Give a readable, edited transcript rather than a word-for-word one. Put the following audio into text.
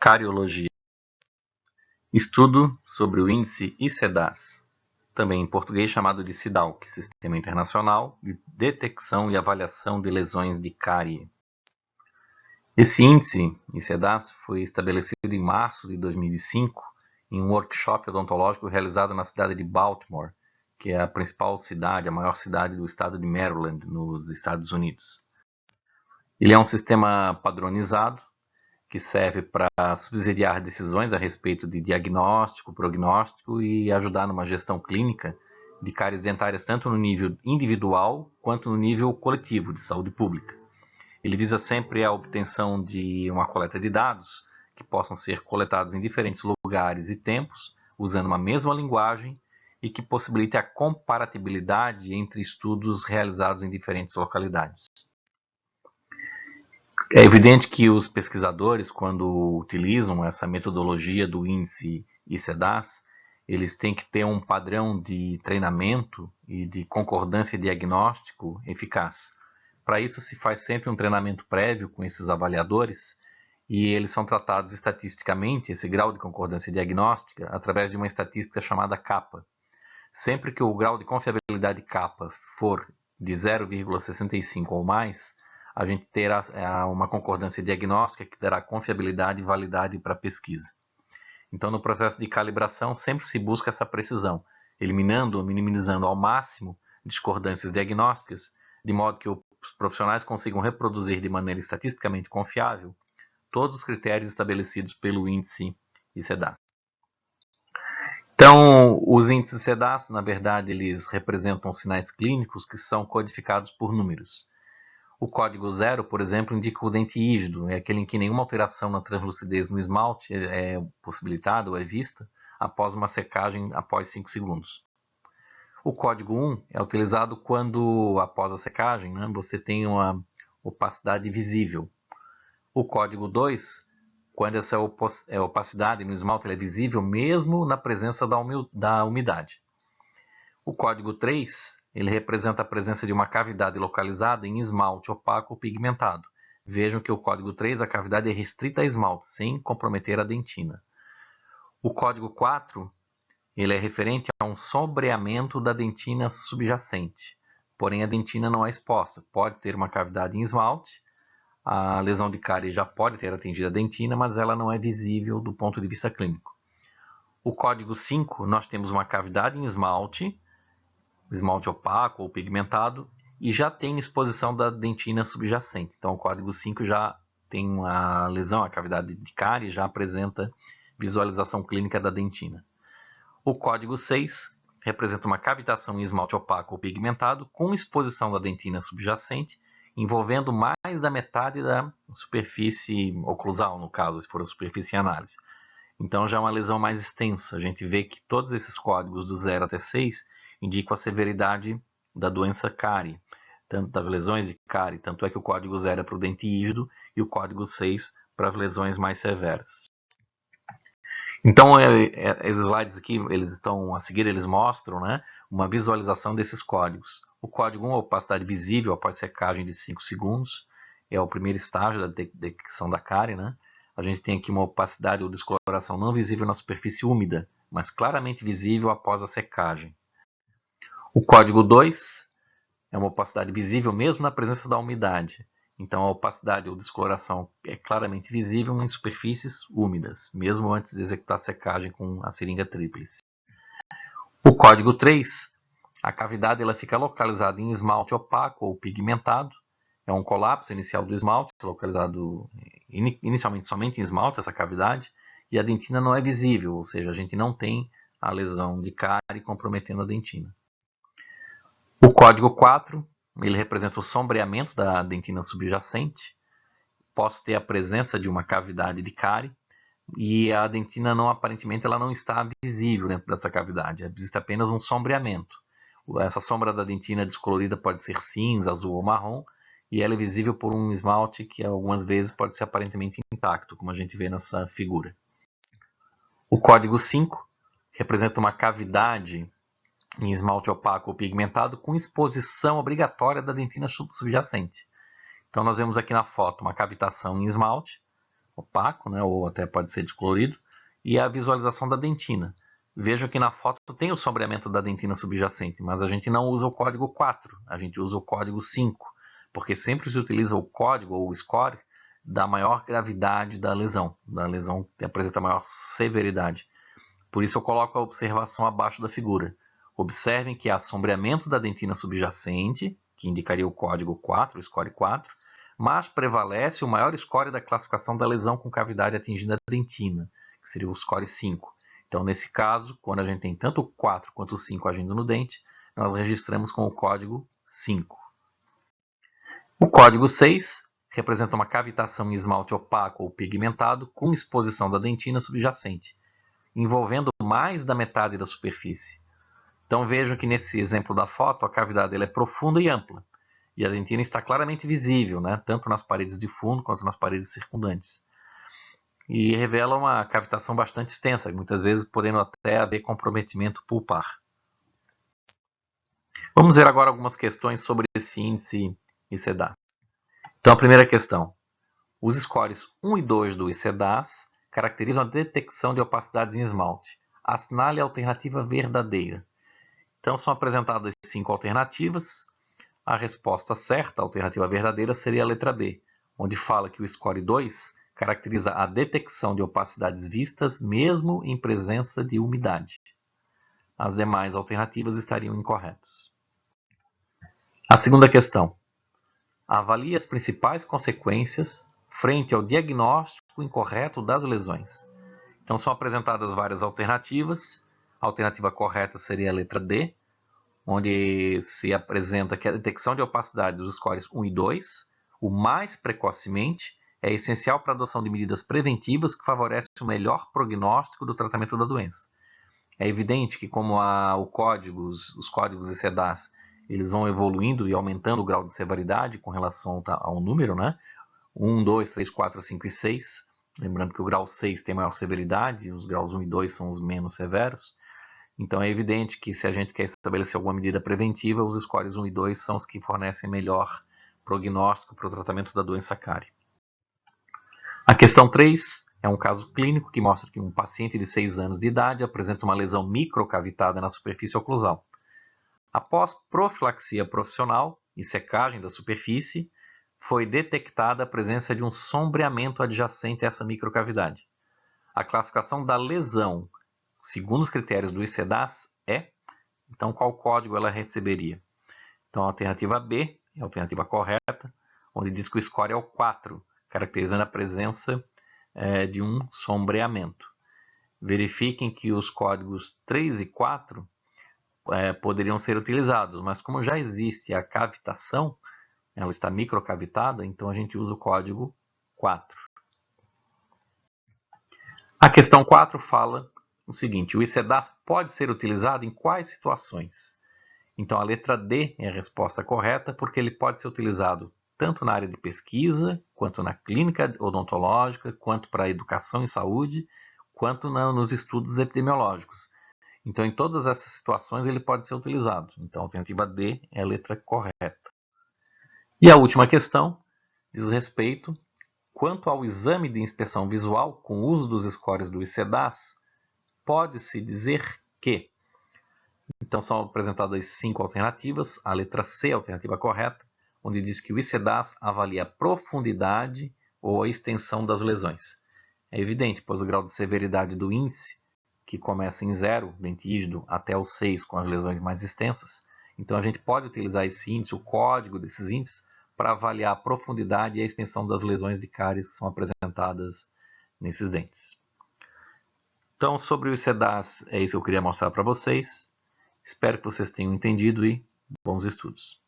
Cariologia. Estudo sobre o índice ICEDAS, também em português chamado de SIDALC, Sistema Internacional de Detecção e Avaliação de Lesões de Cárie. Esse índice ICEDAS foi estabelecido em março de 2005 em um workshop odontológico realizado na cidade de Baltimore, que é a principal cidade, a maior cidade do estado de Maryland, nos Estados Unidos. Ele é um sistema padronizado que serve para subsidiar decisões a respeito de diagnóstico, prognóstico e ajudar numa gestão clínica de cáries dentárias tanto no nível individual quanto no nível coletivo de saúde pública. Ele visa sempre a obtenção de uma coleta de dados que possam ser coletados em diferentes lugares e tempos, usando uma mesma linguagem e que possibilite a comparatibilidade entre estudos realizados em diferentes localidades. É evidente que os pesquisadores, quando utilizam essa metodologia do índice ICEDAS, eles têm que ter um padrão de treinamento e de concordância diagnóstico eficaz. Para isso se faz sempre um treinamento prévio com esses avaliadores e eles são tratados estatisticamente, esse grau de concordância diagnóstica, através de uma estatística chamada kappa. Sempre que o grau de confiabilidade kappa for de 0,65 ou mais, a gente terá uma concordância diagnóstica que dará confiabilidade e validade para a pesquisa. Então, no processo de calibração, sempre se busca essa precisão, eliminando ou minimizando ao máximo discordâncias diagnósticas, de modo que os profissionais consigam reproduzir de maneira estatisticamente confiável todos os critérios estabelecidos pelo índice ICEDAS. Então, os índices ICEDAS, na verdade, eles representam sinais clínicos que são codificados por números. O código 0, por exemplo, indica o dente rígido, é aquele em que nenhuma alteração na translucidez no esmalte é possibilitada ou é vista após uma secagem após 5 segundos. O código 1 é utilizado quando, após a secagem, você tem uma opacidade visível. O código 2, quando essa opacidade no esmalte é visível mesmo na presença da umidade. O código 3, ele representa a presença de uma cavidade localizada em esmalte opaco ou pigmentado. Vejam que o código 3, a cavidade é restrita a esmalte, sem comprometer a dentina. O código 4, ele é referente a um sombreamento da dentina subjacente. Porém, a dentina não é exposta. Pode ter uma cavidade em esmalte, a lesão de cárie já pode ter atingido a dentina, mas ela não é visível do ponto de vista clínico. O código 5, nós temos uma cavidade em esmalte opaco ou pigmentado, e já tem exposição da dentina subjacente. Então, o código 5 já tem uma lesão, a cavidade de cárie já apresenta visualização clínica da dentina. O código 6 representa uma cavitação em esmalte opaco ou pigmentado com exposição da dentina subjacente, envolvendo mais da metade da superfície oclusal, no caso, se for a superfície em análise. Então, já é uma lesão mais extensa. A gente vê que todos esses códigos do 0 até 6 indicam a severidade da doença cárie, tanto das lesões de cárie, tanto é que o código 0 é para o dente rígido e o código 6 para as lesões mais severas. Então, esses slides aqui, eles estão a seguir, eles mostram uma visualização desses códigos. O código 1 é opacidade visível após secagem de 5 segundos, é o primeiro estágio da detecção da cárie. A gente tem aqui uma opacidade ou descoloração não visível na superfície úmida, mas claramente visível após a secagem. O código 2 é uma opacidade visível mesmo na presença da umidade. Então, a opacidade ou descoloração é claramente visível em superfícies úmidas, mesmo antes de executar a secagem com a seringa tríplice. O código 3, a cavidade ela fica localizada em esmalte opaco ou pigmentado. É um colapso inicial do esmalte, localizado inicialmente somente em esmalte, essa cavidade, e a dentina não é visível, ou seja, a gente não tem a lesão de cárie comprometendo a dentina. O código 4, ele representa o sombreamento da dentina subjacente. Posso ter a presença de uma cavidade de cárie e a dentina aparentemente ela não está visível dentro dessa cavidade. Existe apenas um sombreamento. Essa sombra da dentina descolorida pode ser cinza, azul ou marrom, e ela é visível por um esmalte que algumas vezes pode ser aparentemente intacto, como a gente vê nessa figura. O código 5 representa uma cavidade em esmalte opaco ou pigmentado com exposição obrigatória da dentina subjacente. Então, nós vemos aqui na foto uma cavitação em esmalte, opaco, né, ou até pode ser descolorido, e a visualização da dentina. Veja que na foto tem o sombreamento da dentina subjacente, mas a gente não usa o código 4, a gente usa o código 5, porque sempre se utiliza o código ou o score da maior gravidade da lesão que apresenta maior severidade. Por isso eu coloco a observação abaixo da figura. Observem que há sombreamento da dentina subjacente, que indicaria o código 4, o score 4, mas prevalece o maior score da classificação da lesão com cavidade atingindo a dentina, que seria o score 5. Então, nesse caso, quando a gente tem tanto o 4 quanto o 5 agindo no dente, nós registramos com o código 5. O código 6 representa uma cavitação em esmalte opaco ou pigmentado com exposição da dentina subjacente, envolvendo mais da metade da superfície. Então vejam que nesse exemplo da foto, a cavidade é profunda e ampla, e a dentina está claramente visível, né, tanto nas paredes de fundo quanto nas paredes circundantes. E revela uma cavitação bastante extensa, muitas vezes podendo até haver comprometimento pulpar. Vamos ver agora algumas questões sobre esse índice ICEDAS. Então a primeira questão. Os scores 1 e 2 do ICEDAS caracterizam a detecção de opacidades em esmalte. Assinale a alternativa verdadeira. Então são apresentadas 5 alternativas. A resposta certa, a alternativa verdadeira, seria a letra B, onde fala que o score 2 caracteriza a detecção de opacidades vistas mesmo em presença de umidade. As demais alternativas estariam incorretas. A segunda questão. Avalie as principais consequências frente ao diagnóstico incorreto das lesões. Então são apresentadas várias alternativas. A alternativa correta seria a letra D, onde se apresenta que a detecção de opacidade dos scores 1 e 2, o mais precocemente, é essencial para a adoção de medidas preventivas que favorecem o melhor prognóstico do tratamento da doença. É evidente que como os códigos ICEDAS, eles vão evoluindo e aumentando o grau de severidade com relação ao número, né? 1, 2, 3, 4, 5 e 6. Lembrando que o grau 6 tem maior severidade, os graus 1 e 2 são os menos severos. Então é evidente que se a gente quer estabelecer alguma medida preventiva, os scores 1 e 2 são os que fornecem melhor prognóstico para o tratamento da doença cárie. A questão 3 é um caso clínico que mostra que um paciente de 6 anos de idade apresenta uma lesão microcavitada na superfície oclusal. Após profilaxia profissional e secagem da superfície, foi detectada a presença de um sombreamento adjacente a essa microcavidade. A classificação da lesão, segundo os critérios do ICEDAS, é... Então, qual código ela receberia? Então, a alternativa B é a alternativa correta, onde diz que o score é o 4, caracterizando a presença de um sombreamento. Verifiquem que os códigos 3 e 4 poderiam ser utilizados, mas como já existe a cavitação, ela está microcavitada, então a gente usa o código 4. A questão 4 fala o seguinte: o ICEDAS pode ser utilizado em quais situações? Então a letra D é a resposta correta, porque ele pode ser utilizado tanto na área de pesquisa, quanto na clínica odontológica, quanto para a educação e saúde, quanto nos estudos epidemiológicos. Então, em todas essas situações, ele pode ser utilizado. Então, a alternativa D é a letra correta. E a última questão diz respeito quanto ao exame de inspeção visual com o uso dos scores do ICEDAS, pode-se dizer que... Então, são apresentadas 5 alternativas. A letra C é a alternativa correta, onde diz que o ICEDAS avalia a profundidade ou a extensão das lesões. É evidente, pois o grau de severidade do índice, que começa em 0, dente rígido, até o 6, com as lesões mais extensas. Então, a gente pode utilizar esse índice, o código desses índices, para avaliar a profundidade e a extensão das lesões de cáries que são apresentadas nesses dentes. Então, sobre o ICEDAS, é isso que eu queria mostrar para vocês. Espero que vocês tenham entendido e bons estudos.